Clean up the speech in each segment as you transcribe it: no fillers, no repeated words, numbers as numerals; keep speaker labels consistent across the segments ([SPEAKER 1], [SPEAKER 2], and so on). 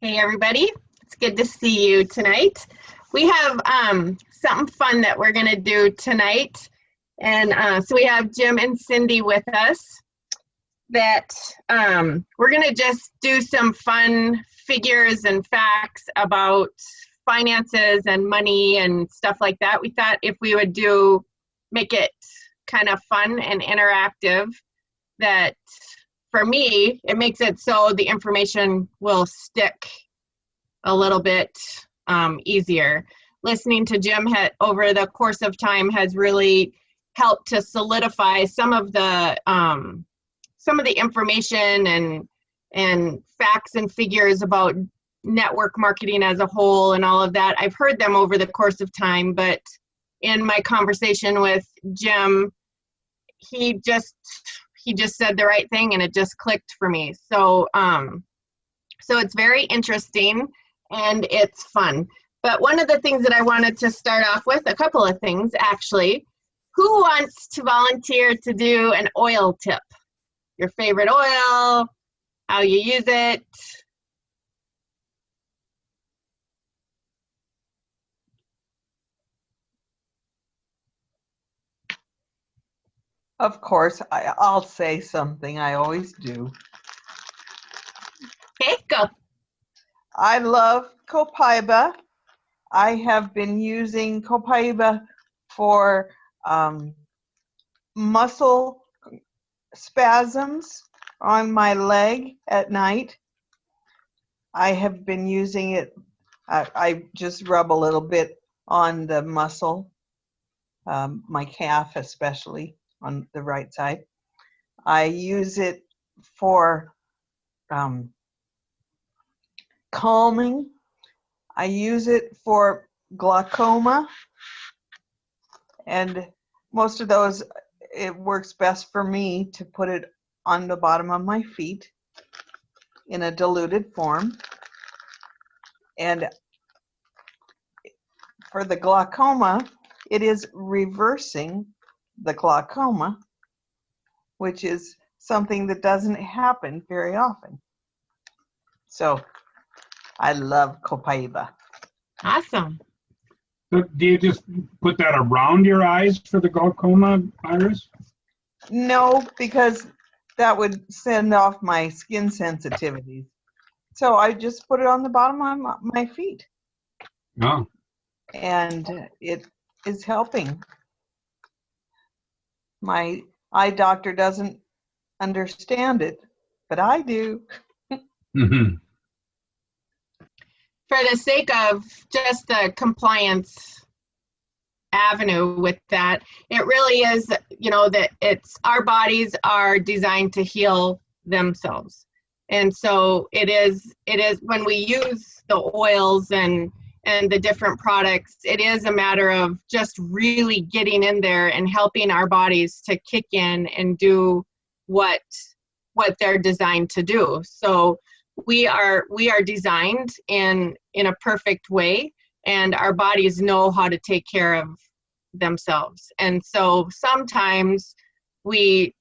[SPEAKER 1] Hey everybody, it's good to see you tonight. We have something fun that we're going to do tonight. And so we have Jim and Cindy with us that we're going to just do some fun figures and facts about finances and money and stuff like that. We thought if we would make it kind of fun and interactive, that for me, it makes it so the information will stick a little bit easier. Listening to Jim over the course of time has really helped to solidify some of the information and facts and figures about network marketing as a whole and all of that. I've heard them over the course of time, but in my conversation with Jim, he just said the right thing and it just clicked for me. So it's very interesting and it's fun. But one of the things that I wanted to start off with, a couple of things actually. Who wants to volunteer to do an oil tip? Your favorite oil, how you use it.
[SPEAKER 2] Of course, I'll say something. I always do.
[SPEAKER 1] Okay, go.
[SPEAKER 2] I love Copaiba. I have been using Copaiba for muscle spasms on my leg at night. I have been using it. I just rub a little bit on the muscle, my calf especially, on the right side. I use it for calming. I use it for glaucoma, and most of those, it works best for me to put it on the bottom of my feet in a diluted form. And for the glaucoma, it is reversing the glaucoma, which is something that doesn't happen very often. So I love Copaiba.
[SPEAKER 1] Awesome.
[SPEAKER 3] So do you just put that around your eyes for the glaucoma, Iris?
[SPEAKER 2] No, because that would send off my skin sensitivities. So I just put it on the bottom of my feet.
[SPEAKER 3] Oh.
[SPEAKER 2] And it is helping. My eye doctor doesn't understand it, but I do.
[SPEAKER 3] Mm-hmm.
[SPEAKER 1] For the sake of just the compliance avenue with that, it really is, that our bodies are designed to heal themselves. And so it is when we use the oils and the different products, it is a matter of just really getting in there and helping our bodies to kick in and do what they're designed to do. So we are designed in a perfect way, and our bodies know how to take care of themselves. And so sometimes we,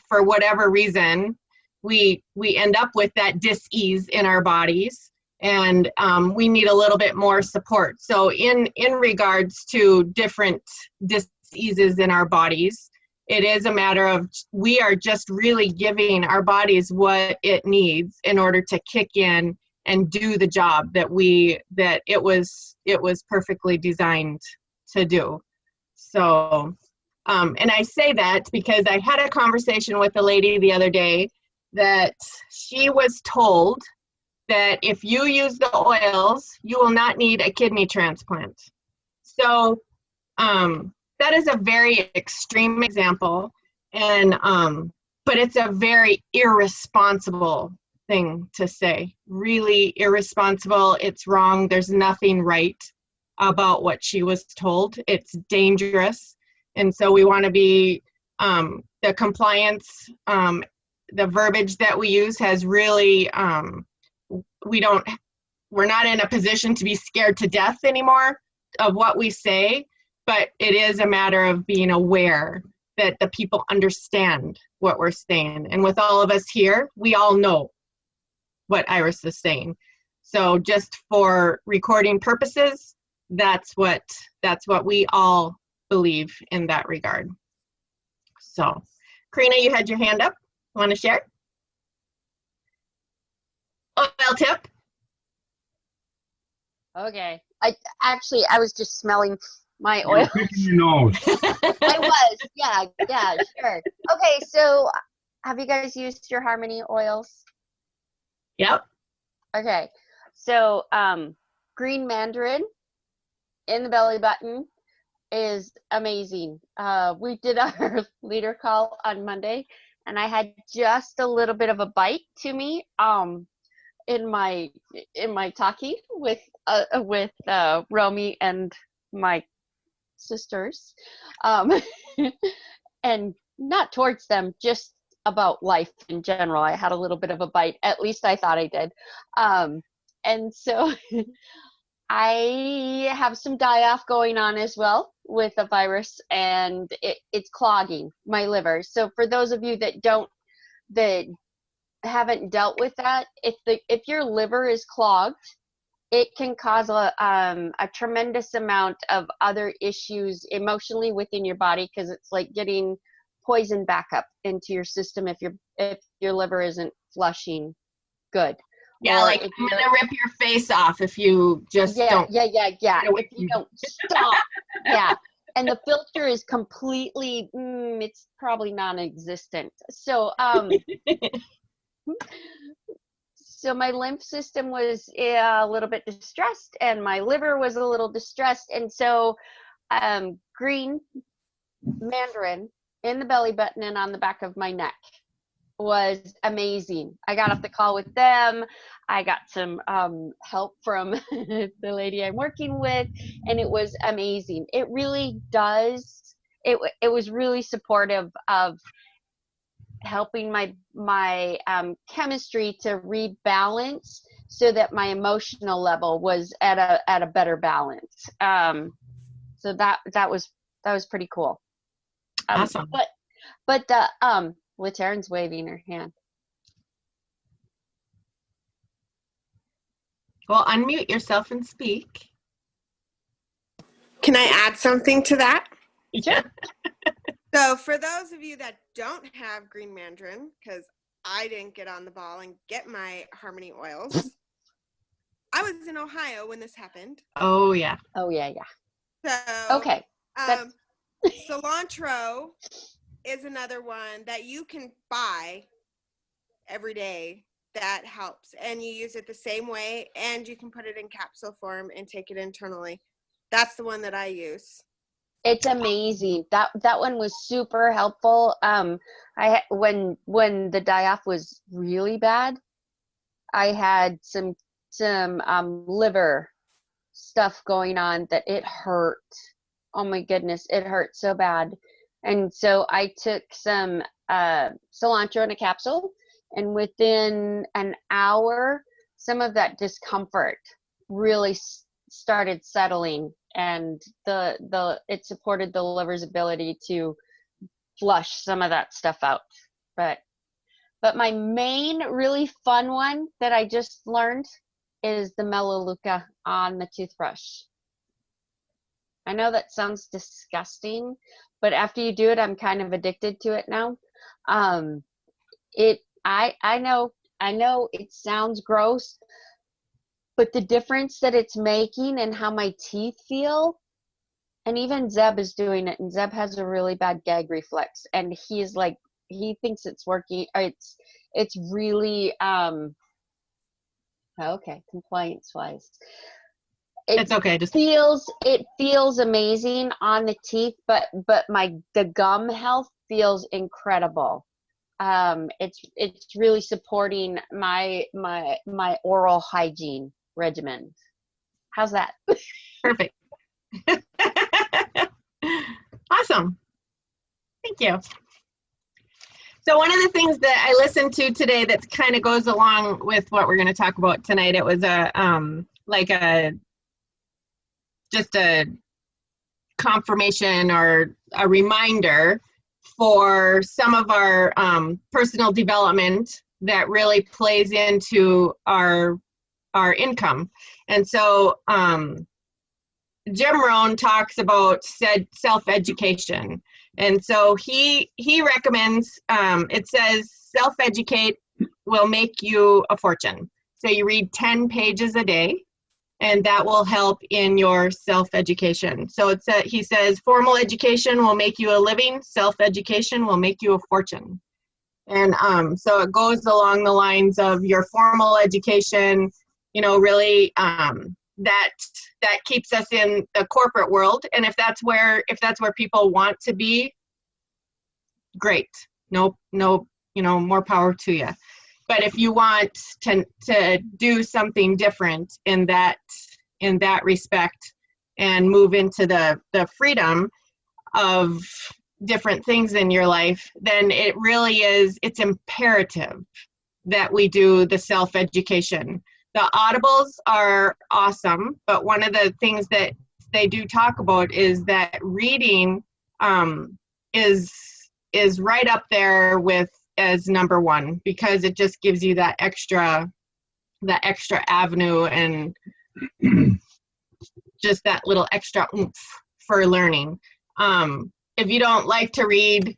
[SPEAKER 1] for whatever reason, we end up with that dis-ease in our bodies, and we need a little bit more support. So in regards to different dis-eases in our bodies, it is a matter of we are just really giving our bodies what it needs in order to kick in and do the job that it was perfectly designed to do. So, and I say that because I had a conversation with a lady the other day that she was told that if you use the oils, you will not need a kidney transplant. So, that is a very extreme example, and but it's a very irresponsible thing to say. Really irresponsible. It's wrong. There's nothing right about what she was told. It's dangerous, and so we want to be the compliance. The verbiage that we use has really we're not in a position to be scared to death anymore of what we say. But it is a matter of being aware that the people understand what we're saying. And with all of us here, we all know what Iris is saying. So just for recording purposes, that's what we all believe in that regard. So, Karina, you had your hand up. Want to share? Oil tip.
[SPEAKER 4] Okay. I was just smelling my
[SPEAKER 3] You're
[SPEAKER 4] oil.
[SPEAKER 3] picking your nose.
[SPEAKER 4] I was. Yeah, sure. Okay, so have you guys used your Harmony oils?
[SPEAKER 1] Yep.
[SPEAKER 4] Okay. So, green mandarin in the belly button is amazing. We did our leader call on Monday, and I had just a little bit of a bite to me in my talkie with Romy and my sisters, and not towards them, just about life in general. I had a little bit of a bite, at least I thought I did, and so I have some die-off going on as well with a virus, and it's clogging my liver. So for those of you that haven't dealt with that, if your liver is clogged, it can cause a tremendous amount of other issues emotionally within your body, because it's like getting poison back up into your system if your liver isn't flushing good.
[SPEAKER 1] Yeah,
[SPEAKER 4] Or
[SPEAKER 1] like
[SPEAKER 4] if
[SPEAKER 1] I'm gonna rip your face off if you just don't.
[SPEAKER 4] yeah.
[SPEAKER 1] get away
[SPEAKER 4] If you
[SPEAKER 1] from
[SPEAKER 4] don't stop, yeah. And the filter is completely, it's probably non-existent. So, so my lymph system was a little bit distressed, and my liver was a little distressed, and so green mandarin in the belly button and on the back of my neck was amazing. I got off the call with them. I got some help from the lady I'm working with, and it was amazing. It really does. It was really supportive of helping my chemistry to rebalance, so that my emotional level was at a better balance. So that was pretty cool.
[SPEAKER 1] Awesome.
[SPEAKER 4] But the Taryn's waving her hand.
[SPEAKER 1] Well, unmute yourself and speak.
[SPEAKER 5] Can I add something to that?
[SPEAKER 1] Yeah.
[SPEAKER 5] So for those of you that don't have green mandarin, because I didn't get on the ball and get my Harmony oils, I was in Ohio when this happened.
[SPEAKER 1] Oh yeah.
[SPEAKER 4] Oh yeah.
[SPEAKER 5] So
[SPEAKER 4] Okay.
[SPEAKER 5] cilantro is another one that you can buy every day that helps, and you use it the same way, and you can put it in capsule form and take it internally. That's the one that I use.
[SPEAKER 4] It's amazing. That one was super helpful. When the die-off was really bad, I had some liver stuff going on that it hurt. Oh my goodness, it hurt so bad. And so I took some cilantro in a capsule, and within an hour, some of that discomfort really started settling, and it supported the liver's ability to flush some of that stuff out. But my main really fun one that I just learned is the Melaleuca on the toothbrush. I know that sounds disgusting, but after you do it, I'm kind of addicted to it now. I know it sounds gross, but the difference that it's making and how my teeth feel, and even Zeb is doing it, and Zeb has a really bad gag reflex, and he's like, he thinks it's working. It's really okay, compliance wise.
[SPEAKER 1] It's okay.
[SPEAKER 4] It feels amazing on the teeth, but the gum health feels incredible. It's really supporting my oral hygiene regimen. How's that?
[SPEAKER 1] Perfect. Awesome. Thank you. So one of the things that I listened to today that kind of goes along with what we're going to talk about tonight, it was just a confirmation or a reminder for some of our personal development that really plays into our our income. And so Jim Rohn talks about said self-education. And so he recommends, it says self-educate will make you a fortune. So you read 10 pages a day, and that will help in your self-education. So he says formal education will make you a living, self-education will make you a fortune. And so it goes along the lines of your formal education, you know, really that keeps us in the corporate world. And if that's where people want to be, great. No, you know, more power to you. But if you want to do something different in that respect and move into the freedom of different things in your life, then it's imperative that we do the self-education. The audibles are awesome, but one of the things that they do talk about is that reading is right up there as number one, because it just gives you that extra avenue and just that little extra oomph for learning. If you don't like to read,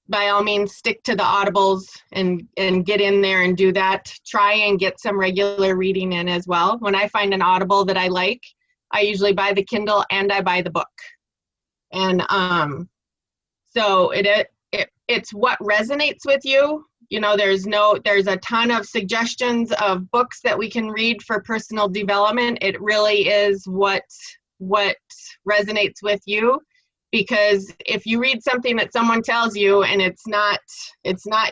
[SPEAKER 1] by all means, stick to the audibles and get in there and do that. Try and get some regular reading in as well. When I find an audible that I like, I usually buy the Kindle and I buy the book. And so it's what resonates with you. You know, there's a ton of suggestions of books that we can read for personal development. It really is what resonates with you. Because if you read something that someone tells you and it's not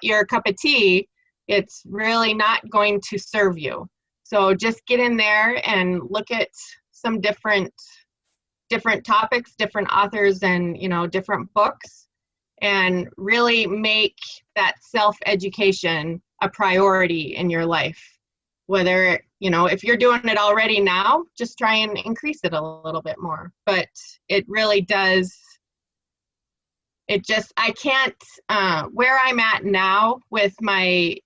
[SPEAKER 1] your cup of tea, it's really not going to serve you. So just get in there and look at some different topics, different authors, and, you know, different books, and really make that self-education a priority in your life. Whether, you know, if you're doing it already now, just try and increase it a little bit more. But it really does. I can't, where I'm at now with my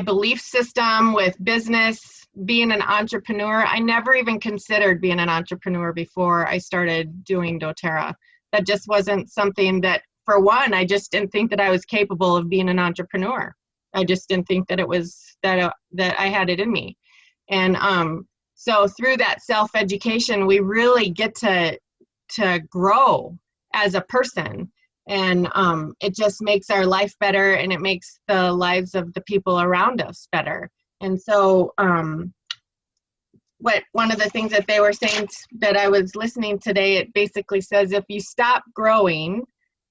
[SPEAKER 1] belief system, with business, being an entrepreneur, I never even considered being an entrepreneur before I started doing doTERRA. That just wasn't something that, for one, I just didn't think that I was capable of being an entrepreneur. I just didn't think that it was, that I had it in me. And so through that self-education, we really get to grow as a person, and it just makes our life better, and it makes the lives of the people around us better. And so one of the things that they were saying that I was listening today, it basically says if you stop growing,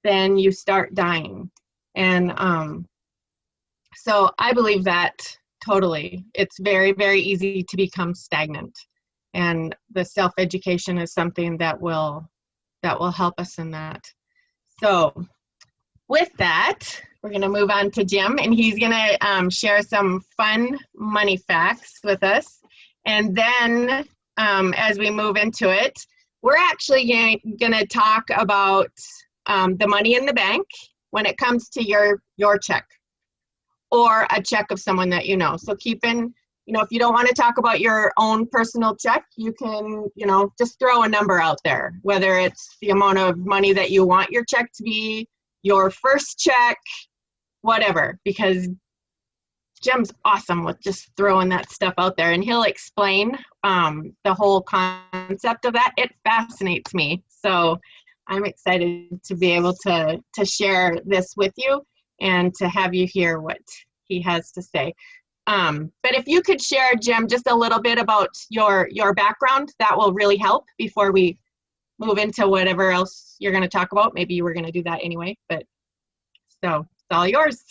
[SPEAKER 1] then you start dying. And so I believe that totally. It's very, very easy to become stagnant, and the self-education is something that will help us in that. So with that, we're going to move on to Jim, and he's going to share some fun money facts with us. And then as we move into it, we're actually going to talk about the money in the bank when it comes to your check or a check of someone that you know. So you know, if you don't want to talk about your own personal check, you can, you know, just throw a number out there, whether it's the amount of money that you want your check to be, your first check, whatever, because Jim's awesome with just throwing that stuff out there, and he'll explain the whole concept of that. It fascinates me. So I'm excited to be able to share this with you and to have you hear what he has to say. But if you could share, Jim, just a little bit about your background, that will really help before we move into whatever else you're going to talk about. Maybe you were going to do that anyway, but so it's all yours.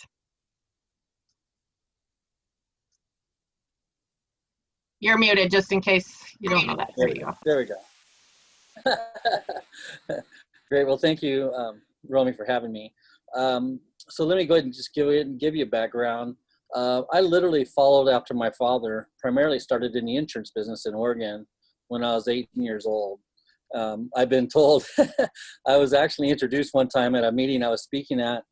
[SPEAKER 1] You're muted, just in case you don't know that. There you go.
[SPEAKER 6] There we go. Great. Well, thank you, Romy, for having me. So let me go ahead and just give you a background. I literally followed after my father, primarily started in the insurance business in Oregon when I was 18 years old. I've been told, I was actually introduced one time at a meeting I was speaking at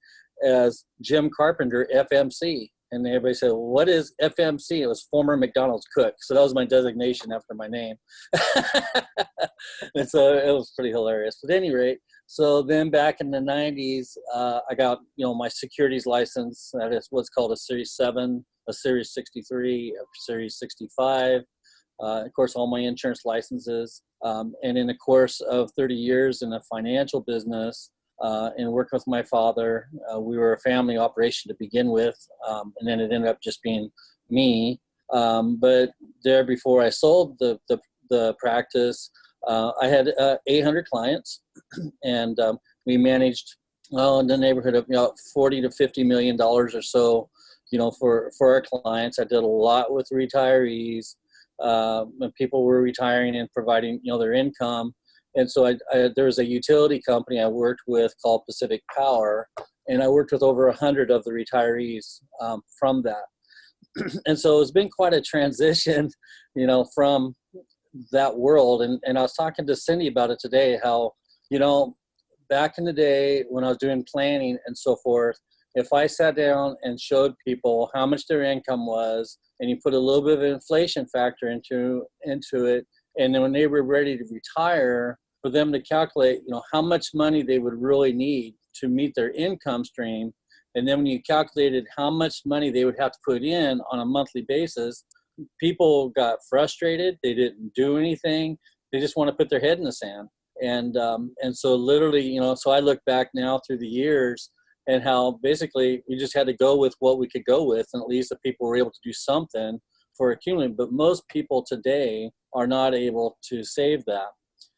[SPEAKER 6] as Jim Carpenter, FMC. And everybody said, well, what is FMC? It was former McDonald's cook. So that was my designation after my name. And so it was pretty hilarious. But at any rate, so then back in the 90s, I got, my securities license. That is what's called a Series 7, a Series 63, a Series 65. Of course, all my insurance licenses. And in the course of 30 years in the financial business, and working with my father, we were a family operation to begin with, and then it ended up just being me. But there, before I sold the practice, I had 800 clients, and we managed in the neighborhood of $40 to $50 million or so, for our clients. I did a lot with retirees. When people were retiring and providing their income. And so there was a utility company I worked with called Pacific Power, and I worked with over 100 of the retirees from that. And so it's been quite a transition, from that world. And I was talking to Cindy about it today, how, back in the day when I was doing planning and so forth, if I sat down and showed people how much their income was, and you put a little bit of an inflation factor into it, and then when they were ready to retire, for them to calculate, how much money they would really need to meet their income stream, and then when you calculated how much money they would have to put in on a monthly basis, people got frustrated. They didn't do anything. They just want to put their head in the sand. And so literally, so I look back now through the years, and how basically we just had to go with what we could go with, and at least the people were able to do something for accumulating. But most people today are not able to save that.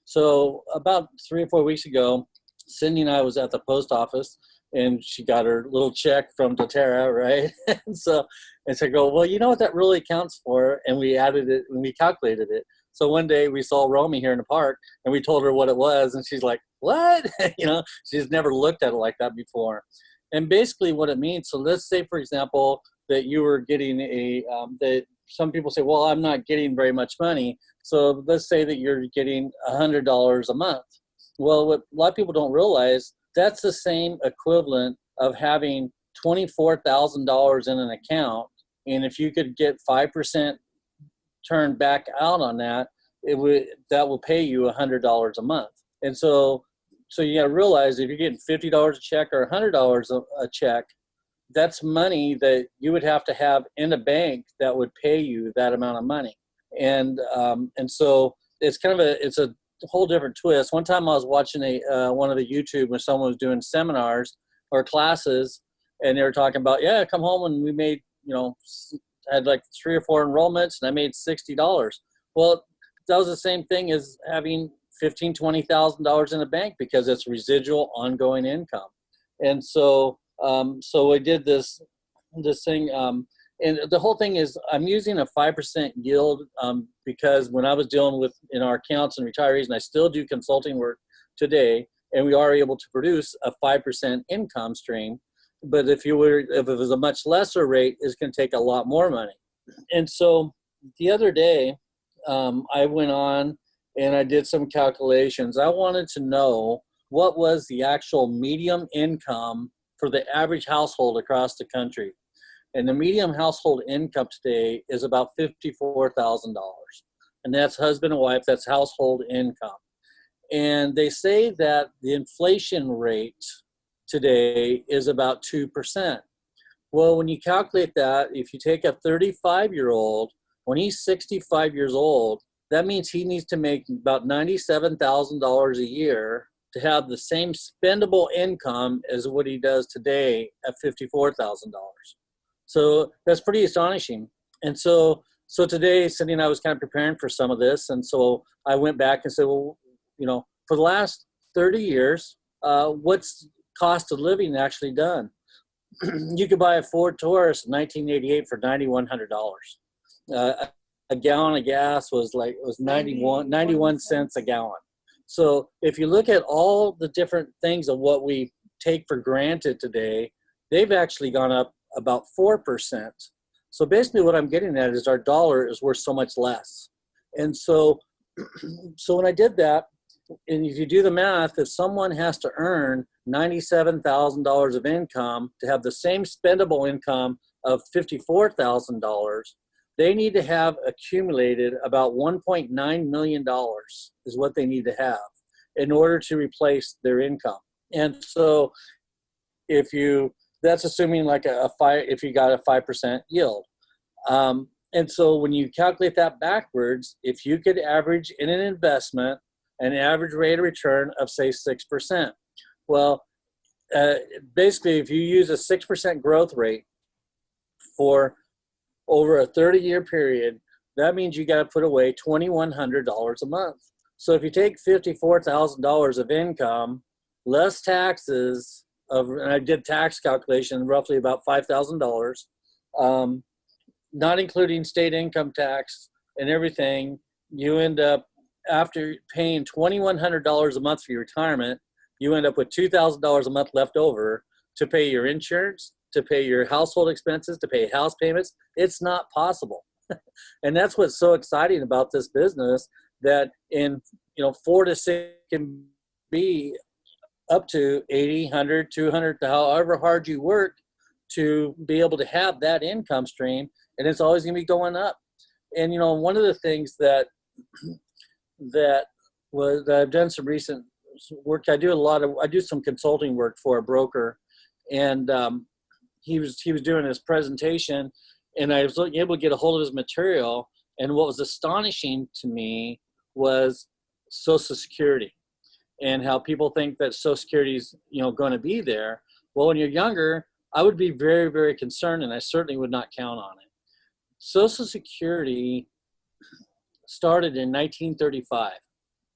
[SPEAKER 6] So about 3 or 4 weeks ago, Cindy and I was at the post office, and she got her little check from doTERRA, right? And so I go, well, you know what that really counts for? And we added it and we calculated it. So one day we saw Romy here in the park, and we told her what it was, and she's like, what? She's never looked at it like that before. And basically what it means, so let's say, for example, that you were getting that some people say, well, I'm not getting very much money. So let's say that you're getting $100 a month. Well, what a lot of people don't realize, that's the same equivalent of having $24,000 in an account. And if you could get 5% turned back out on that, that will pay you $100 a month. And so you got to realize, if you're getting $50 a check or $100 a check, that's money that you would have to have in a bank that would pay you that amount of money. And so it's it's a whole different twist. One time I was watching one of the YouTube when someone was doing seminars or classes, and they were talking about, come home and we made, had like 3 or 4 enrollments, and I made $60. Well, that was the same thing as having $15,000, $20,000 in a bank, because it's residual ongoing income. And so I did this thing, and the whole thing is I'm using a 5% yield because when I was dealing with in our accounts and retirees, and I still do consulting work today, and we are able to produce a 5% income stream. But if it was a much lesser rate, it's going to take a lot more money. And so the other day, I went on and I did some calculations. I wanted to know what was the actual median income for the average household across the country. And the median household income today is about $54,000. And that's husband and wife, that's household income. And they say that the inflation rate today is about 2%. Well, when you calculate that, if you take a 35-year-old, when he's 65 years old, that means he needs to make about $97,000 a year to have the same spendable income as what he does today at $54,000. So that's pretty astonishing. And so today, Cindy and I was kind of preparing for some of this. And so I went back and said, well, for the last 30 years, what's cost of living actually done? You could buy a Ford Taurus in 1988 for $9,100. A gallon of gas was 91 cents a gallon. So if you look at all the different things of what we take for granted today, they've actually gone up about 4%. So basically what I'm getting at is our dollar is worth so much less. And so when I did that, and if you do the math, if someone has to earn $97,000 of income to have the same spendable income of $54,000, they need to have accumulated about $1.9 million is what they need to have in order to replace their income. And so that's assuming like if you got a 5% yield. And so when you calculate that backwards, if you could average in an investment an average rate of return of say 6%, well, basically if you use a 6% growth rate for over a 30-year period, that means you got to put away $2,100 a month. So if you take $54,000 of income, less taxes, and I did tax calculation, roughly about $5,000, not including state income tax and everything, you end up, after paying $2,100 a month for your retirement, you end up with $2,000 a month left over to pay your insurance, to pay your household expenses, to pay house payments. It's not possible. And that's what's so exciting about this business, that in 4 to 6 can be up to 80, 100, 200, however hard you work to be able to have that income stream, and it's always going to be going up. And one of the things that I've done some recent work. I do some consulting work for a broker, and he was doing his presentation, and I was able to get a hold of his material. And what was astonishing to me was Social Security, and how people think that Social Security is going to be there. Well, when you're younger, I would be very, very concerned, and I certainly would not count on it. Social Security started in 1935,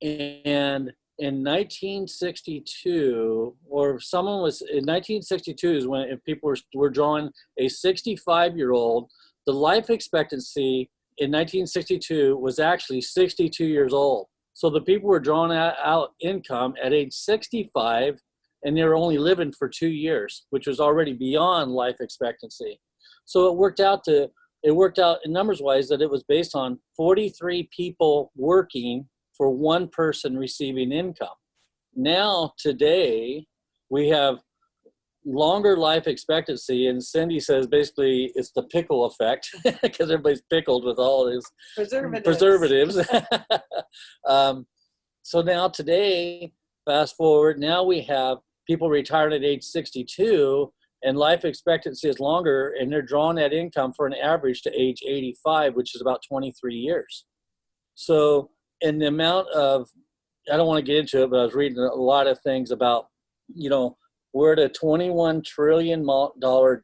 [SPEAKER 6] and in 1962, or someone was in 1962 is when people were drawing a 65-year-old. The life expectancy in 1962 was actually 62 years old. So the people were drawing out income at age 65, and they were only living for 2 years, which was already beyond life expectancy. So it worked out in numbers wise that it was based on 43 people working for one person receiving income. Now, today, we have longer life expectancy, and Cindy says basically it's the pickle effect because everybody's pickled with all these preservatives. So now today, fast forward, now we have people retiring at age 62, and life expectancy is longer, and they're drawing that income for an average to age 85, which is about 23 years. So, and the amount of, I don't want to get into it, but I was reading a lot of things about, we're at a $21 trillion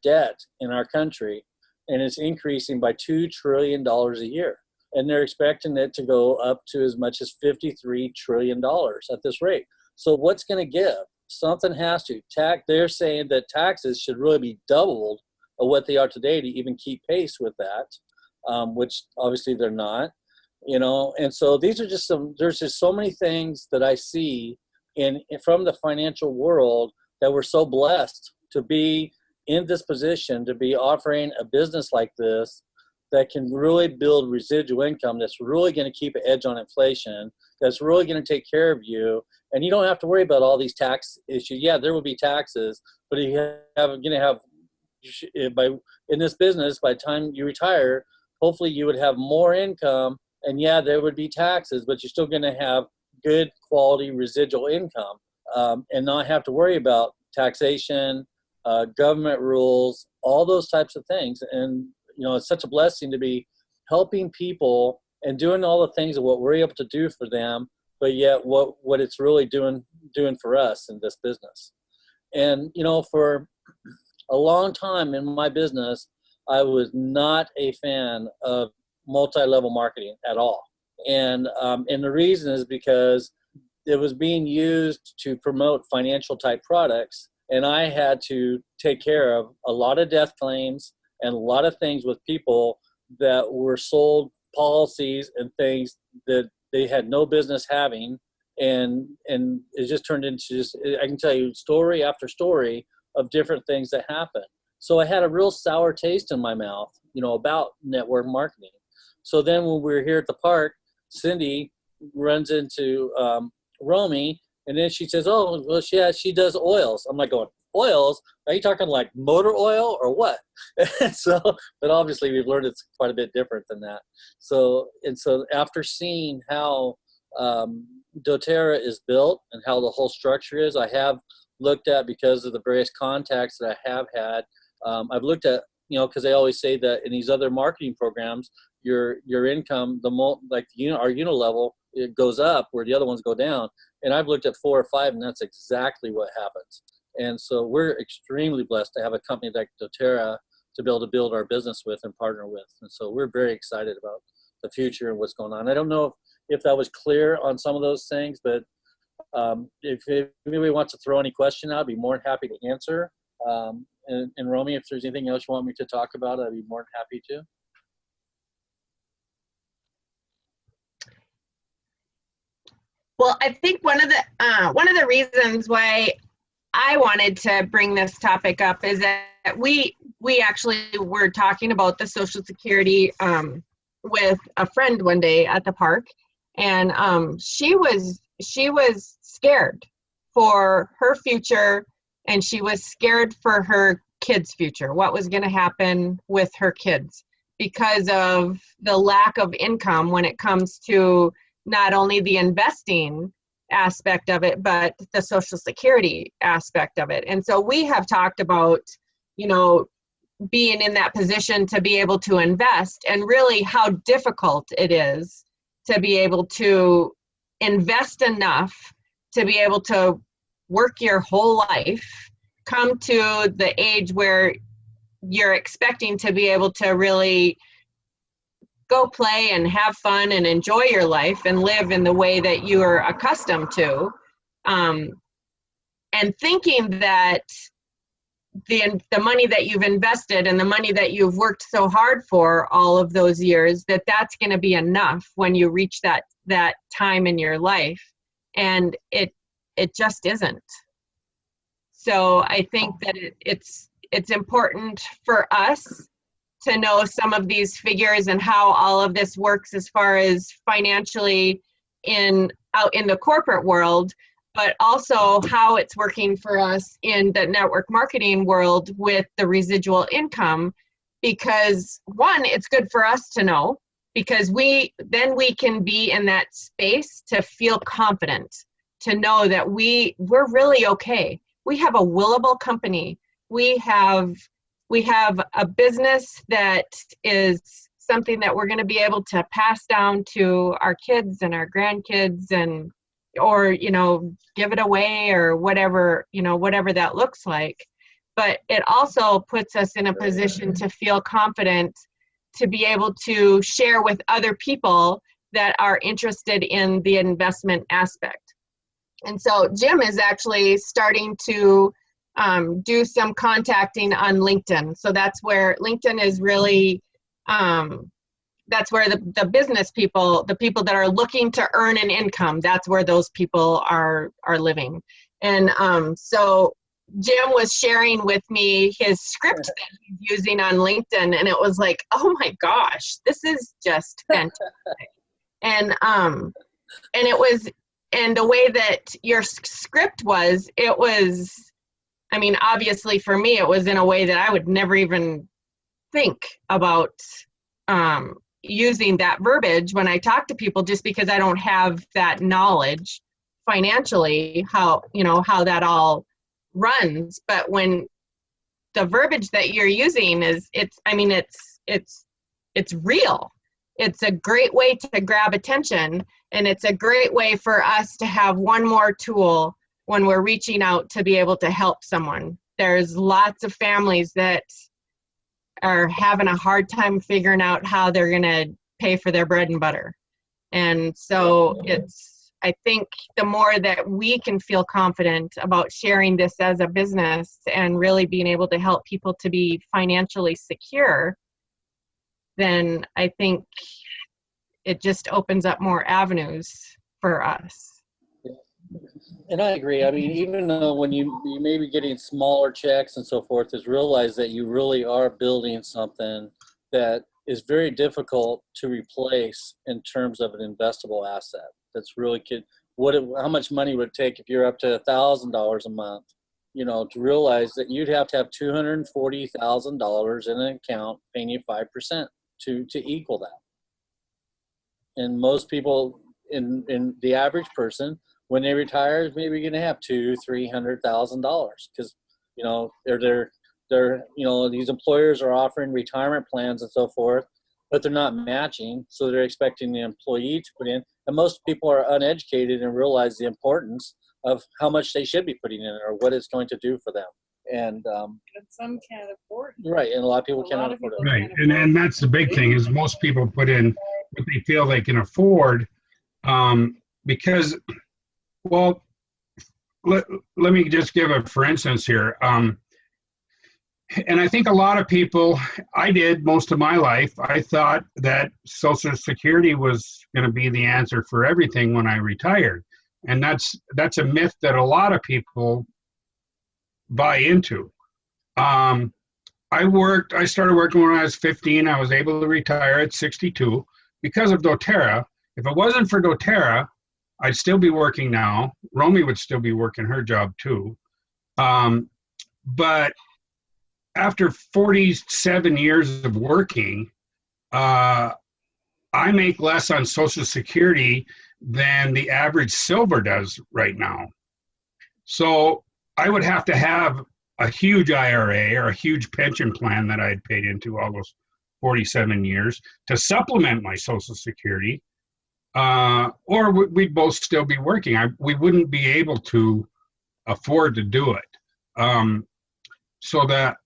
[SPEAKER 6] debt in our country, and it's increasing by $2 trillion a year. And they're expecting it to go up to as much as $53 trillion at this rate. So what's going to give? Something has to. They're saying that taxes should really be doubled of what they are today to even keep pace with that, which obviously they're not. And so these are just there's just so many things that I see from the financial world that we're so blessed to be in this position, to be offering a business like this that can really build residual income, that's really going to keep an edge on inflation, that's really going to take care of you. And you don't have to worry about all these tax issues. Yeah, there will be taxes, but in this business, by the time you retire, hopefully you would have more income. And yeah, there would be taxes, but you're still going to have good quality residual income, and not have to worry about taxation, government rules, all those types of things. And, it's such a blessing to be helping people and doing all the things of what we're able to do for them, but yet what it's really doing for us in this business. And, for a long time in my business, I was not a fan of multi-level marketing at all. And the reason is because it was being used to promote financial type products. And I had to take care of a lot of death claims and a lot of things with people that were sold policies and things that they had no business having. And it just turned into I can tell you story after story of different things that happened. So I had a real sour taste in my mouth, about network marketing. So then when we were here at the park, Cindy runs into Romy, and then she says, "Oh, well, she does oils." I'm like going, oils, are you talking like motor oil or what? And so, but obviously we've learned it's quite a bit different than that. So, and so after seeing how doTERRA is built and how the whole structure is, I have looked at, because of the various contacts that I have had, I've looked at, you know, because they always say that in these other marketing programs, your income, our unit level, it goes up where the other ones go down. And I've looked at 4 or 5, and that's exactly what happens. And so we're extremely blessed to have a company like doTERRA to be able to build our business with and partner with. And so we're very excited about the future and what's going on. I don't know if that was clear on some of those things, but if anybody wants to throw any question out, I'd be more than happy to answer. And Romy, if there's anything else you want me to talk about, I'd be more than happy to.
[SPEAKER 1] Well, I think one of the reasons why I wanted to bring this topic up is that we actually were talking about the Social Security with a friend one day at the park, and she was scared for her future, and she was scared for her kids' future, what was going to happen with her kids because of the lack of income when it comes to not only the investing aspect of it, but the Social Security aspect of it. And so we have talked about, you know, being in that position to be able to invest, and really how difficult it is to be able to invest enough to be able to work your whole life, come to the age where you're expecting to be able to really go play and have fun and enjoy your life and live in the way that you are accustomed to, and thinking that the money that you've invested and the money that you've worked so hard for all of those years, that's going to be enough when you reach that time in your life, and it just isn't. So I think that it's important for us to know some of these figures and how all of this works as far as financially out in the corporate world, but also how it's working for us in the network marketing world with the residual income. Because one, it's good for us to know, because we can be in that space to feel confident, to know that we're really okay. We have a willable company. We have a business that is something that we're going to be able to pass down to our kids and our grandkids, or give it away, or whatever that looks like. But it also puts us in a position to feel confident to be able to share with other people that are interested in the investment aspect. And so Jim is actually starting to do some contacting on LinkedIn. So that's where LinkedIn is really, that's where the business people, the people that are looking to earn an income, that's where those people are living. And so Jim was sharing with me his script that he's using on LinkedIn, and it was like, oh my gosh, this is just fantastic. And the way that your script was, I mean, obviously for me, it was in a way that I would never even think about using that verbiage when I talk to people, just because I don't have that knowledge financially, how that all runs. But when the verbiage that you're using it's real. It's a great way to grab attention, and it's a great way for us to have one more tool when we're reaching out to be able to help someone. There's lots of families that are having a hard time figuring out how they're going to pay for their bread and butter. And so I think the more that we can feel confident about sharing this as a business and really being able to help people to be financially secure, then I think it just opens up more avenues for us.
[SPEAKER 6] And I agree. I mean, even though when you may be getting smaller checks and so forth, is realize that you really are building something that is very difficult to replace in terms of an investable asset. That's really how much money would it take if you're up to $1,000 a month, to realize that you'd have to have $240,000 in an account paying you 5% to equal that. And most people, in the average person, when they retire, is maybe going to have $200,000-$300,000 because they're these employers are offering retirement plans and so forth, but they're not matching, so they're expecting the employee to put in. And most people are uneducated and realize the importance of how much they should be putting in or what it's going to do for them. And
[SPEAKER 7] some can't afford it.
[SPEAKER 6] right, and a lot of people
[SPEAKER 7] A lot
[SPEAKER 6] cannot
[SPEAKER 7] of
[SPEAKER 6] afford it.
[SPEAKER 7] people
[SPEAKER 3] Right, and that's the big thing is most people put in what they feel they can afford, because, well, let me just give a for instance here. And I think a lot of people, I did most of my life, I thought that Social Security was going to be the answer for everything when I retired. And that's a myth that a lot of people buy into. I started working when I was 15. I was able to retire at 62 because of doTERRA. If it wasn't for doTERRA, I'd still be working now. Romy would still be working her job too. But after 47 years of working, I make less on Social Security than the average silver does right now. So I would have to have a huge IRA or a huge pension plan that I had paid into all those 47 years to supplement my Social Security, or we'd both still be working. We wouldn't be able to afford to do it. So that,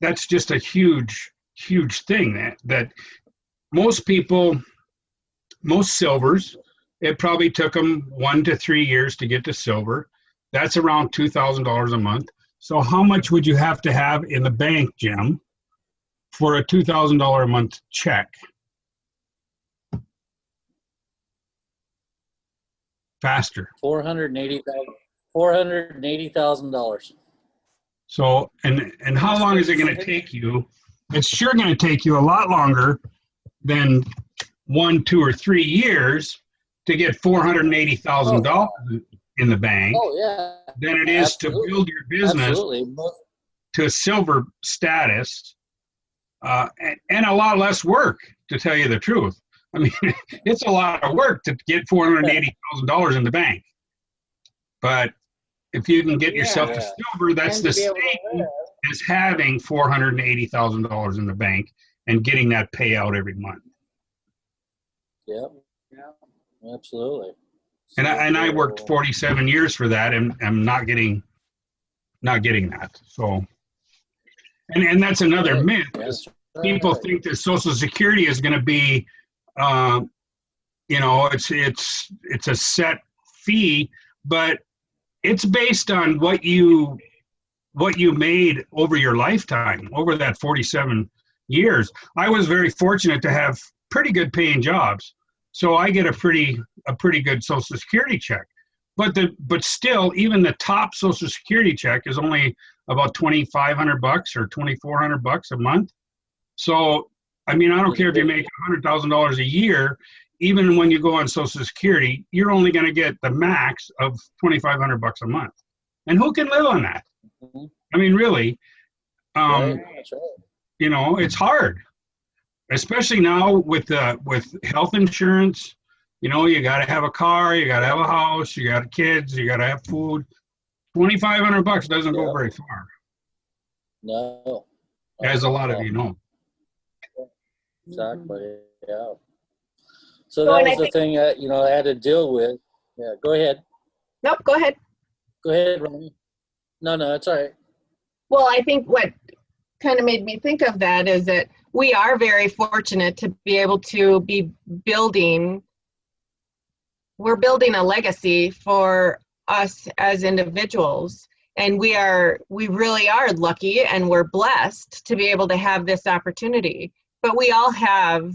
[SPEAKER 3] that's just a huge, huge thing that most people, most silvers, it probably took them 1 to 3 years to get to silver. That's around $2,000 a month. So how much would you have to have in the bank, Jim, for a $2,000 a month check? Faster.
[SPEAKER 6] $480,000.
[SPEAKER 3] So, and how long is it going to take you? It's sure going to take you a lot longer than 1, 2, or 3 years to get $480,000 in the bank than it is to build your business to a silver status, and a lot less work, to tell you the truth. I mean, it's a lot of work to get $480,000 in the bank. But if you can get yourself to silver, that's the same as having $480,000 in the bank and getting that payout every month.
[SPEAKER 6] Yeah, absolutely.
[SPEAKER 3] And I worked 47 years for that, and I'm not getting that. So, and that's another myth. People think that Social Security is going to be, it's a set fee, but it's based on what you made over your lifetime, over that 47 years. I was very fortunate to have pretty good paying jobs, so I get a pretty good Social Security check. But still, even the top Social Security check is only about $2,500 or $2,400 a month. So, I mean, I don't care if you make $100,000 a year. Even when you go on Social Security, you're only going to get the max of $2,500 a month. And who can live on that? I mean, really, it's hard, especially now with health insurance. You got to have a car, you got to have a house, you got kids, you got to have food. $2,500 doesn't go very far.
[SPEAKER 6] No.
[SPEAKER 3] As a lot of you know.
[SPEAKER 6] Exactly. Yeah. So that was the thing I had to deal with. Yeah. Go ahead.
[SPEAKER 1] Nope, go ahead.
[SPEAKER 6] Go ahead, Ronnie. No, it's all right.
[SPEAKER 1] Well, I think what kind of made me think of that is that we are very fortunate to be able to be building a legacy for us as individuals. And we really are lucky and we're blessed to be able to have this opportunity. But we all have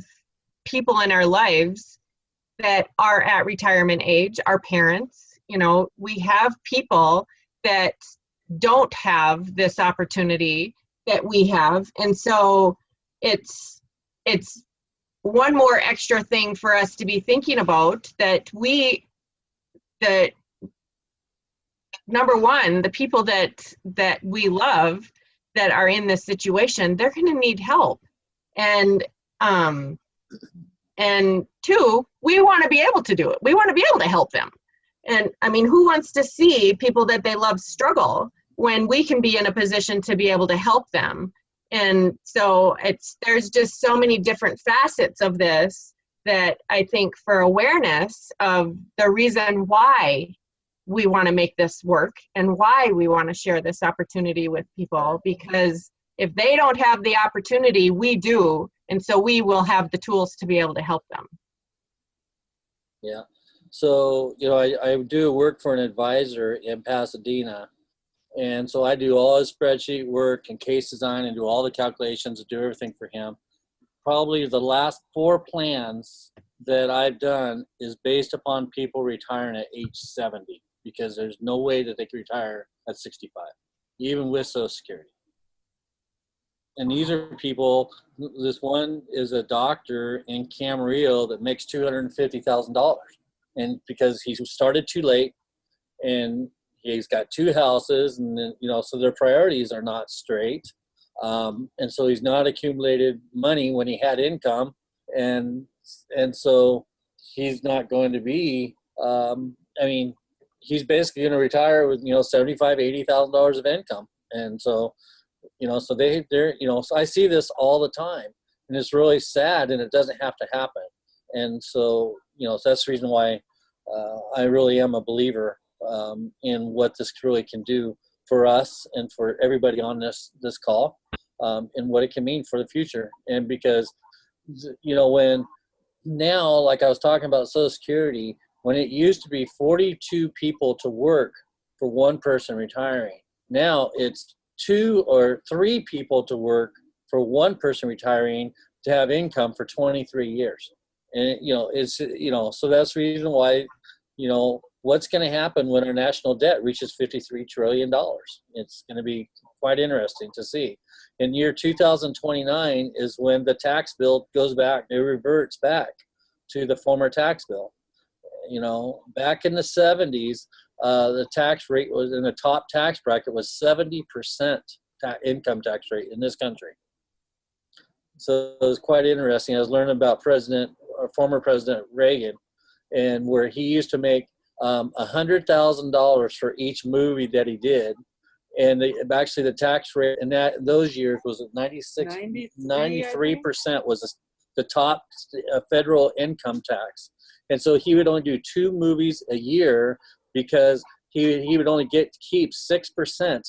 [SPEAKER 1] people in our lives that are at retirement age, our parents. We have people that don't have this opportunity that we have. And so it's one more extra thing for us to be thinking about, that number one, the people that we love that are in this situation, they're going to need help. And two, we want to be able to do it. We want to be able to help them. And I mean, who wants to see people that they love struggle when we can be in a position to be able to help them? And so there's just so many different facets of this that I think for awareness of the reason why we want to make this work and why we want to share this opportunity with people, because if they don't have the opportunity, we do. And so we will have the tools to be able to help them.
[SPEAKER 6] Yeah. So, you know, I do work for an advisor in Pasadena. And so I do all his spreadsheet work and case design and do all the calculations and do everything for him. Probably the last 4 plans that I've done is based upon people retiring at age 70, because there's no way that they can retire at 65, even with Social Security. And these are people, this one is a doctor in Camarillo that makes $250,000. And because he started too late and he's got 2 houses, and then, you know, so their priorities are not straight. And so he's not accumulated money when he had income. And so he's not going to be, I mean, he's basically going to retire with, you know, $75,000, $80,000 of income. And so, you know, so they're, you know, so I see this all the time, and it's really sad, and it doesn't have to happen. And so, you know, so that's the reason why I really am a believer in what this really can do for us and for everybody on this call, and what it can mean for the future. And because, you know, when now, like I was talking about Social Security, when it used to be 42 people to work for one person retiring, now it's 2 or 3 people to work for one person retiring to have income for 23 years. And, you know, it's, you know, so that's the reason why, you know, what's going to happen when our national debt reaches $53 trillion. It's going to be quite interesting to see. In year 2029 is when the tax bill goes back, it reverts back to the former tax bill. You know, back in the 70s, the tax rate was in the top tax bracket was 70% income tax rate in this country. So it was quite interesting. I was learning about former President Reagan, and where he used to make $100,000 for each movie that he did. And actually the tax rate in those years was 93% was the top federal income tax. And so he would only do 2 movies a year because he would only keep 6%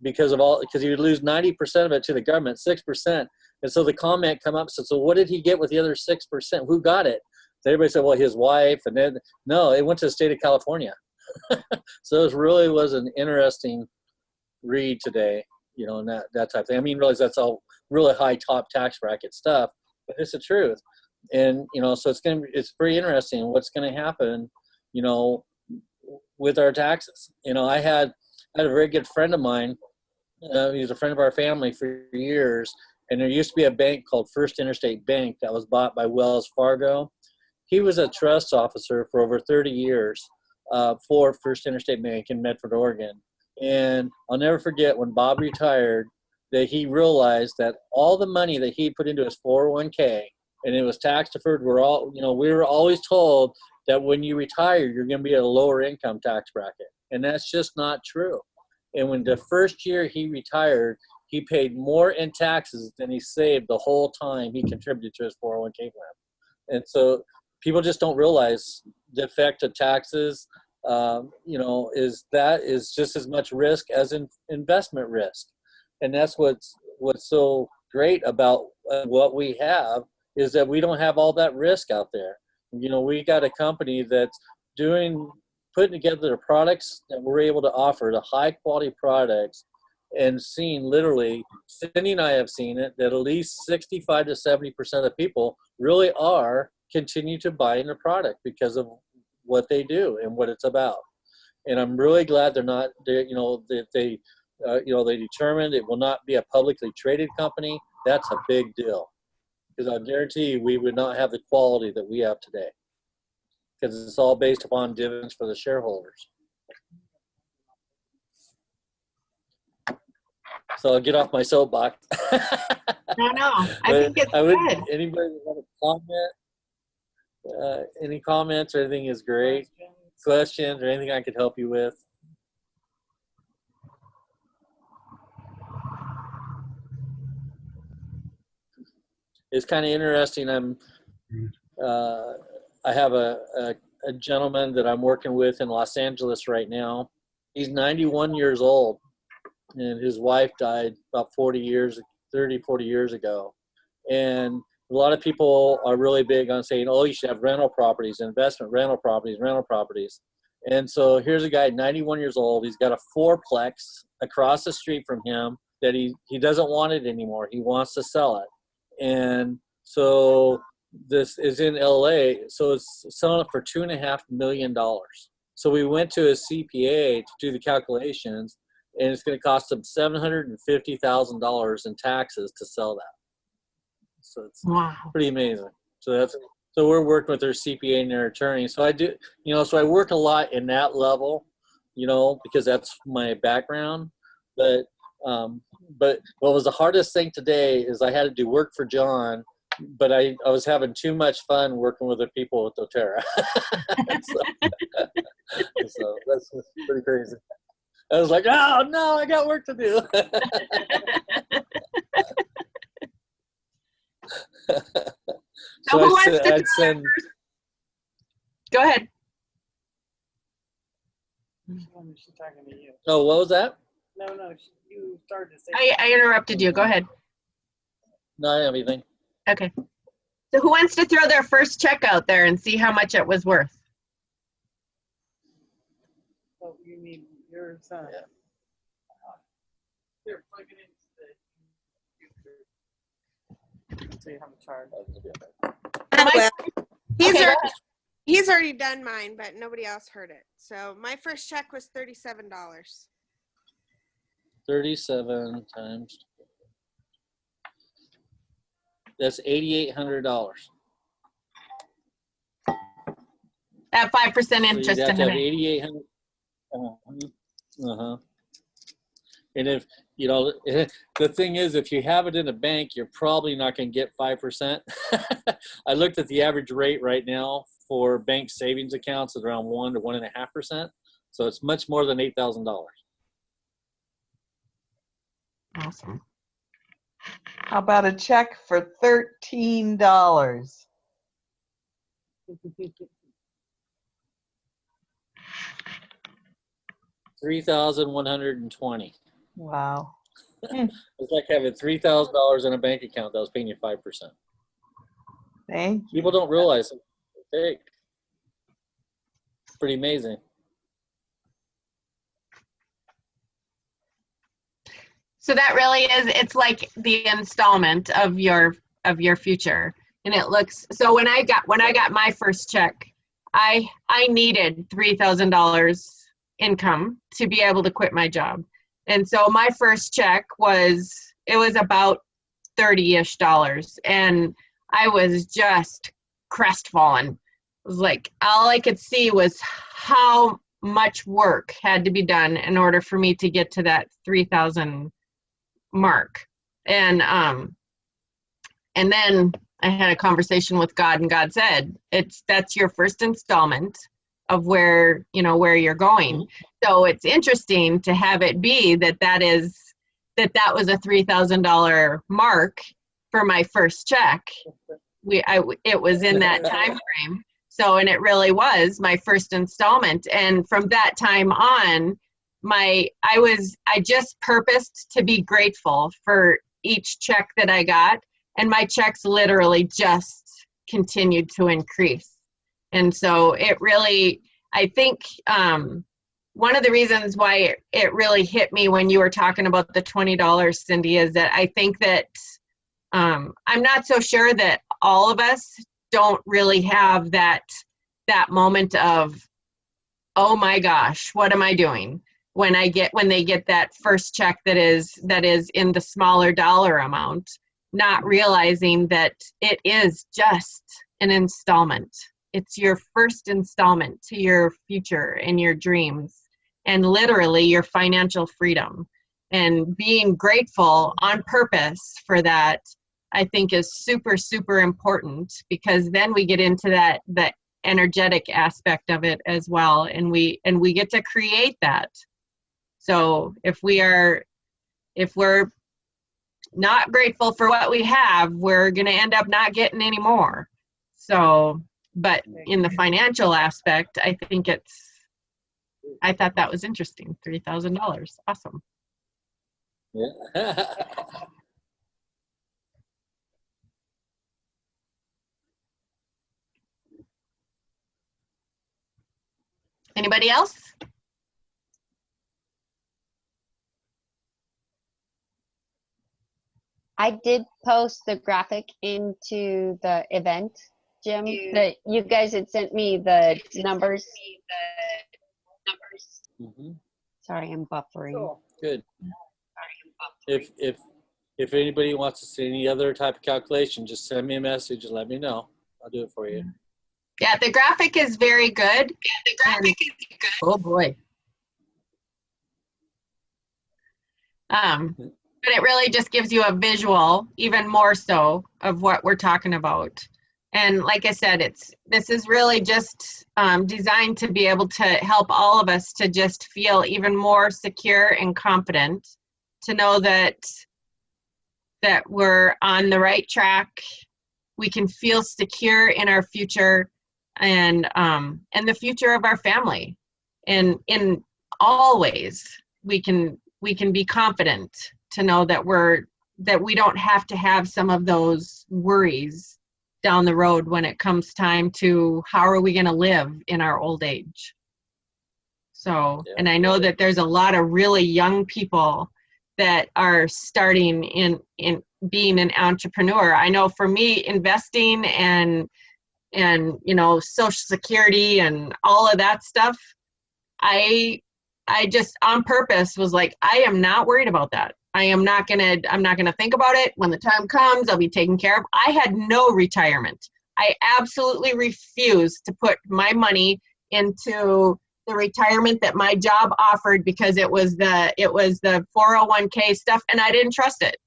[SPEAKER 6] because he would lose 90% of it to the government, 6%. And so the comment come up, so what did he get with the other 6%? Who got it? So everybody said, well, his wife. And then, no, it went to the state of California. So it really was an interesting read today, you know, and that type of thing. I mean, realize that's all really high top tax bracket stuff, but it's the truth. And, you know, so it's pretty interesting what's going to happen, you know, with our taxes. You know, I had a very good friend of mine. He was a friend of our family for years. And there used to be a bank called First Interstate Bank that was bought by Wells Fargo. He was a trust officer for over 30 years for First Interstate Bank in Medford, Oregon. And I'll never forget when Bob retired that he realized that all the money that he put into his 401k, and it was tax deferred, we were always told that when you retire, you're going to be at a lower income tax bracket. And that's just not true. And when the first year he retired, he paid more in taxes than he saved the whole time he contributed to his 401k plan. And so people just don't realize the effect of taxes, is just as much risk as investment risk. And that's what's so great about what we have is that we don't have all that risk out there. You know, we got a company that's putting together the products that we're able to offer, the high quality products, and seeing literally, Cindy and I have seen it, that at least 65 to 70% of people really continue to buy in the product because of what they do and what it's about. And I'm really glad they determined it will not be a publicly traded company. That's a big deal, because I guarantee you we would not have the quality that we have today, because it's all based upon dividends for the shareholders. So I'll get off my soapbox.
[SPEAKER 1] No, I think it's
[SPEAKER 6] would,
[SPEAKER 1] good.
[SPEAKER 6] anybody want to comment? Any comments or anything is great. Questions or anything I could help you with? It's kind of interesting. I have a gentleman that I'm working with in Los Angeles right now. He's 91 years old, and his wife died about 30, 40 years ago. And a lot of people are really big on saying, oh, you should have rental properties, investment rental properties. And so here's a guy, 91 years old. He's got a fourplex across the street from him that he doesn't want it anymore. He wants to sell it. And so this is in LA. So it's selling it for $2.5 million. So we went to a CPA to do the calculations, and it's going to cost them $750,000 in taxes to sell that. So it's pretty amazing. So we're working with their CPA and their attorney. So I do, so I work a lot in that level, because that's my background. But what was the hardest thing today is I had to do work for John, but I was having too much fun working with the people with doTERRA. So that's pretty crazy. I was like, oh no, I got work to do.
[SPEAKER 1] So who wants to send... Go ahead.
[SPEAKER 7] She's talking to you.
[SPEAKER 6] Oh, what was that?
[SPEAKER 7] No, you started to say.
[SPEAKER 1] I interrupted you. Go ahead.
[SPEAKER 6] Not anything.
[SPEAKER 1] Okay. So who wants to throw their first check out there and see how much it was worth?
[SPEAKER 7] Oh, you need your son.
[SPEAKER 6] Yeah.
[SPEAKER 7] Here, plug it into the. So you have a charge.
[SPEAKER 5] He's already done mine, but nobody else heard it. So my first check was $37.
[SPEAKER 6] 37 times. That's $8,800.
[SPEAKER 1] At 5%
[SPEAKER 6] So
[SPEAKER 1] interest
[SPEAKER 6] you'd have
[SPEAKER 1] in
[SPEAKER 6] to have
[SPEAKER 1] it.
[SPEAKER 6] 8,800. And if the thing is, if you have it in a bank, you're probably not going to get 5%. I looked at the average rate right now for bank savings accounts at around 1 to 1.5%. So it's much more than $8,000.
[SPEAKER 1] Awesome.
[SPEAKER 2] How about a check for $13?
[SPEAKER 6] $3,120.
[SPEAKER 2] Wow.
[SPEAKER 6] It's like having $3,000 in a bank account that was paying you 5%.
[SPEAKER 2] Thank you.
[SPEAKER 6] People don't realize it. It's pretty amazing.
[SPEAKER 1] So that really is, it's like the installment of your future. And it looks, so when I got my first check, I needed $3,000 income to be able to quit my job. And so my first check was about $30-ish. And I was just crestfallen. It was like, all I could see was how much work had to be done in order for me to get to that 3,000 mark. And then I had a conversation with God, and God said, that's your first installment of where you're going. So it's interesting to have it be that was a $3,000 mark for my first check. It was in that time frame. So, and it really was my first installment. And from that time on, I just purposed to be grateful for each check that I got. And my checks literally just continued to increase. And so it really, I think one of the reasons why it really hit me when you were talking about the $20, Cindy, is that I think that I'm not so sure that all of us don't really have that moment of, oh my gosh, what am I doing? When they get that first check that is in the smaller dollar amount, not realizing that it is just an installment. It's your first installment to your future and your dreams, and literally your financial freedom. and being grateful on purpose for that, I think is super, super important, because then we get into that energetic aspect of it as well, and we get to create that. So if we're not grateful for what we have, we're going to end up not getting any more. So, but in the financial aspect, I thought that was interesting. $3,000. Awesome.
[SPEAKER 6] Yeah.
[SPEAKER 1] Anybody else?
[SPEAKER 4] I did post the graphic into the event, Jim, that you guys had sent me the numbers.
[SPEAKER 6] Mhm.
[SPEAKER 4] Sorry, I'm buffering.
[SPEAKER 7] Cool.
[SPEAKER 6] Good. If anybody wants to see any other type of calculation, just send me a message and let me know. I'll do it for you.
[SPEAKER 1] Yeah, the graphic is very good. Oh boy. But it really just gives you a visual, even more so, of what we're talking about. And like I said, this is really just designed to be able to help all of us to just feel even more secure and confident, to know that we're on the right track. We can feel secure in our future, and the future of our family. And in all ways, we can be confident to know that we don't have to have some of those worries down the road when it comes time to how are we going to live in our old age. So,
[SPEAKER 6] Yeah.
[SPEAKER 1] and I know that there's a lot of really young people that are starting in being an entrepreneur. I know for me, investing and Social Security and all of that stuff, I just on purpose was like, I am not worried about that. I'm not gonna think about it. When the time comes, I'll be taken care of. I had no retirement. I absolutely refused to put my money into the retirement that my job offered, because it was the 401k stuff, and I didn't trust it.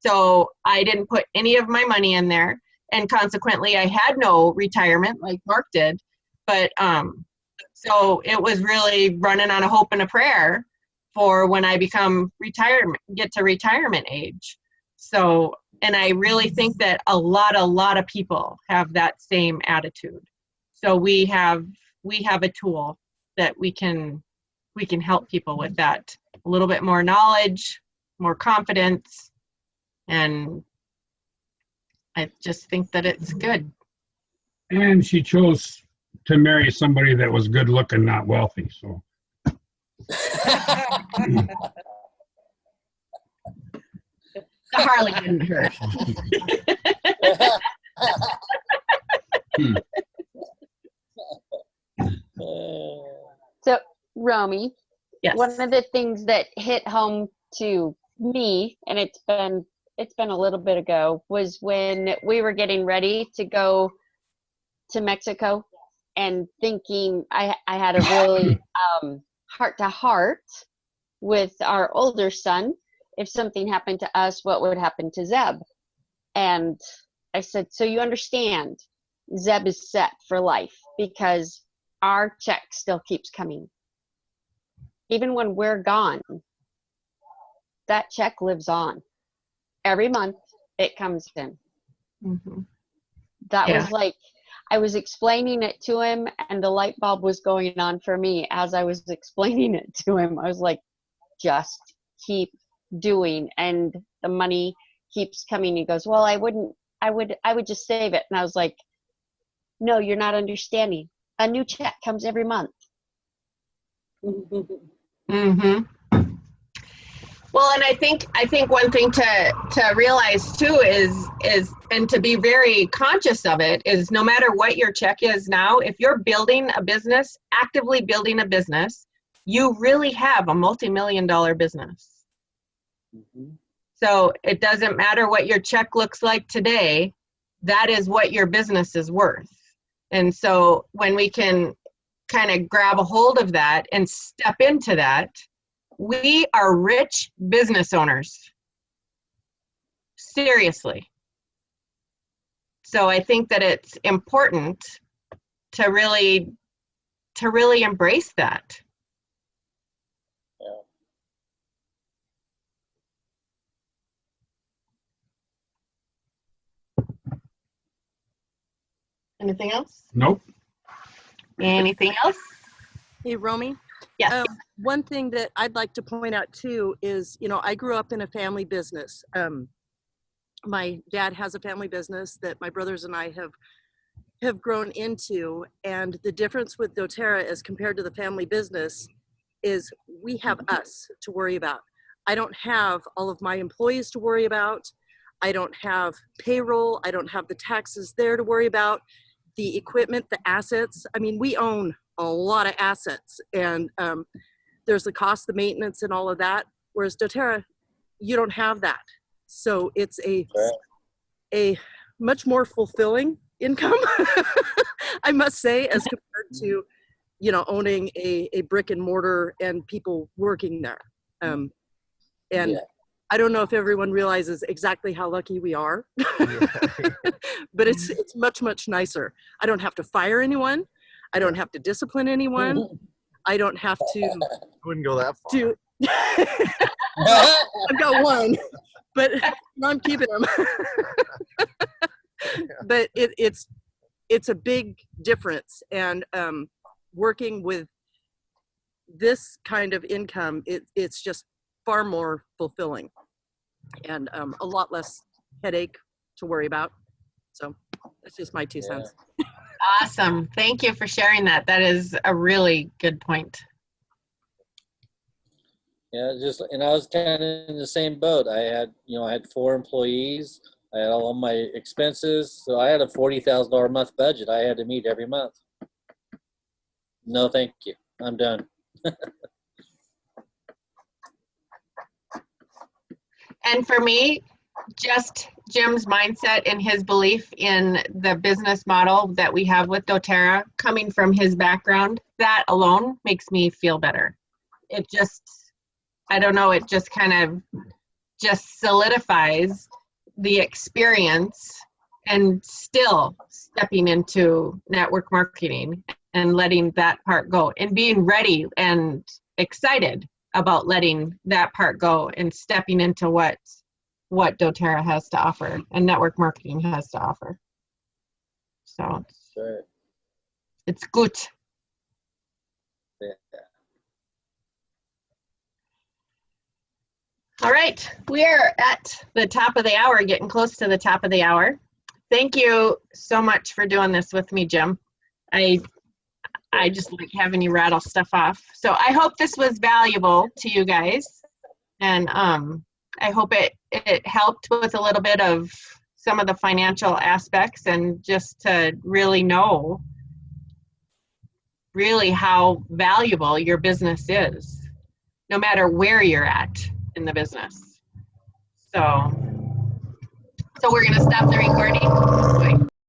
[SPEAKER 1] So I didn't put any of my money in there, and consequently I had no retirement like Mark did. But so it was really running on a hope and a prayer for when I get to retirement age. So, and I really think that a lot of people have that same attitude. So we have a tool that we can help people with that. A little bit more knowledge, more confidence, and I just think that it's good.
[SPEAKER 3] And she chose to marry somebody that was good looking, not wealthy. So
[SPEAKER 1] The Harley didn't hurt.
[SPEAKER 4] So, Romy,
[SPEAKER 1] Yes.
[SPEAKER 4] one of the things that hit home to me, and it's been a little bit ago, was when we were getting ready to go to Mexico, and thinking I had a really heart-to-heart with our older son. If something happened to us, what would happen to Zeb? And I said, so you understand, Zeb is set for life, because our check still keeps coming. Even when we're gone, that check lives on. Every month it comes in.
[SPEAKER 1] Mm-hmm.
[SPEAKER 4] That
[SPEAKER 1] Yeah.
[SPEAKER 4] was like, I was explaining it to him, and the light bulb was going on for me as I was explaining it to him. I was like, just keep doing, and the money keeps coming. He goes, well, I would just save it. And I was like, no, you're not understanding. A new check comes every month.
[SPEAKER 1] Mm-hmm. Well, and I think one thing to realize too is and to be very conscious of it is, no matter what your check is now, if you're building a business, actively building a business, you really have a multi-million-dollar business.
[SPEAKER 6] Mhm.
[SPEAKER 1] So it doesn't matter what your check looks like today, that is what your business is worth. And so when we can kind of grab a hold of that and step into that, We are rich business owners. Seriously. So I think that it's important to really embrace that.
[SPEAKER 6] Yeah.
[SPEAKER 1] Anything else?
[SPEAKER 3] Nope.
[SPEAKER 1] Anything else?
[SPEAKER 8] Hey, Romy.
[SPEAKER 1] Yes.
[SPEAKER 8] One thing that I'd like to point out too is, I grew up in a family business. My dad has a family business that my brothers and I have grown into, and the difference with doTERRA as compared to the family business is we have us to worry about. I don't have all of my employees to worry about. I don't have payroll. I don't have the taxes there to worry about. The equipment, the assets. I mean, we own a lot of assets, and there's the cost, the maintenance, and all of that. Whereas doTERRA, you don't have that. So it's a much more fulfilling income, I must say, as compared to, owning a brick and mortar and people working there. And
[SPEAKER 6] Yeah.
[SPEAKER 8] I don't know if everyone realizes exactly how lucky we are, but it's much, much nicer. I don't have to fire anyone. I don't have to discipline anyone. I don't have to
[SPEAKER 9] Wouldn't go that far.
[SPEAKER 8] I've got one, but I'm keeping them. But it's a big difference, and working with this kind of income, it's just far more fulfilling, and a lot less headache to worry about. So that's just my 2 cents.
[SPEAKER 1] Awesome. Thank you for sharing that. That is a really good point.
[SPEAKER 6] Yeah, and I was kind of in the same boat. I had 4 employees. I had all my expenses, so I had a $40,000 a month budget I had to meet every month. No, thank you. I'm done.
[SPEAKER 1] And for me, just Jim's mindset and his belief in the business model that we have with doTERRA, coming from his background, that alone makes me feel better. It just, I don't know, it just kind of just solidifies the experience, and still stepping into network marketing and letting that part go and being ready and excited about letting that part go and stepping into what doTERRA has to offer and network marketing has to offer. So
[SPEAKER 6] Sure.
[SPEAKER 1] it's good.
[SPEAKER 6] Yeah.
[SPEAKER 1] All right, we are at the top of the hour, getting close to the top of the hour. Thank you so much for doing this with me, Jim. I just like having you rattle stuff off. So I hope this was valuable to you guys, and I hope it helped with a little bit of some of the financial aspects, and just to really know really how valuable your business is, no matter where you're at in the business. So we're going to stop the recording. Wait.